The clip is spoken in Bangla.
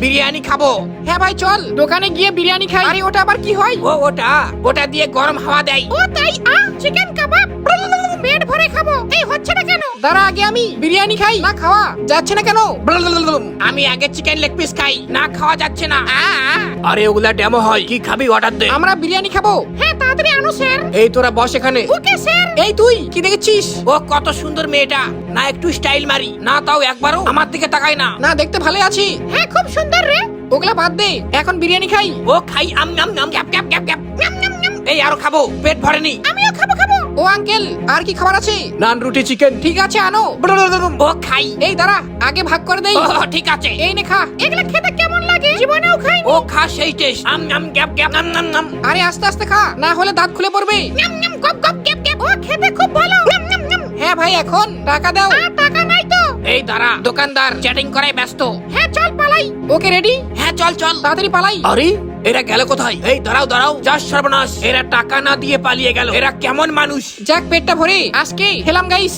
বিরিয়ানি খাবো। হ্যাঁ ভাই চল দোকানে গিয়ে বিরিয়ানি খাই। আরে ওটা আবার কি হয়? ওটা দিয়ে গরম হাওয়া দেয়। ও তাই চিকেন কাবাব পেট ভরে খাবো। এই হচ্ছে না কেন? দাঁড়া আগে আমি বিরিয়ানি খাই। না খাওয়া যাচ্ছে না কেন? আমি আগে চিকেন লেগ পিস খাই। না খাওয়া যাচ্ছে না। আরে ওগুলা ডেমো হয়। কি খাবি অর্ডার দে। আমরা বিরিয়ানি খাবো। হ্যাঁ তাড়াতাড়ি আনো স্যার। এই তোরা বস এখানে। Okay sir. এই তুই কি দেখেছিস? ও কত সুন্দর মেয়েটা। না একটু স্টাইল মারি। না তাও একবারও আমার দিকে তাকায় না। না দেখতে ভালো আছি। হ্যাঁ খুব সুন্দর রে। ওগুলা বাদ দে, এখন বিরিয়ানি খাই। ও খাই আম নাম নাম ক্যাপ ক্যাপ ক্যাপ ক্যাপ। এই আরো খাবো, পেট ভরেনি। আমিও খাবো। ও আঙ্কেল আর কি খাবার আছে? নান রুটি চিকেন। ঠিক আছে আনো। ও খাই। এই দাঁড়া আগে ভাগ করে দেই। ও ঠিক আছে। এই নে খা। এগুলা খেতে কেমন লাগে? জীবনেও খাই। ও খা সেই টেস্ট। আম নাম ক্যাপ ক্যাপ নাম নাম নাম। আরে আস্তে আস্তে খা, না হলে দাঁত খুলে পড়বে। গপ গপ ক্যাপ ক্যাপ। ও খেতে খুব ভালো। হ্যাঁ ভাই এখন টাকা দাও। টাকা নাই তো। এই দাঁড়া, দোকানদার চ্যাটিং করায় ব্যস্ত। হ্যাঁ চল পালাই। Okay ready? হ্যাঁ চল চল তাড়াতাড়ি পালাই। আরে এরা গেল কোথায়? এই দাঁড়াও দাঁড়াও, যা সর্বনাশ। এরা টাকা না দিয়ে পালিয়ে গেল। এরা কেমন মানুষ? যাক পেটটা ভরে আজকে খেলাম গাইস।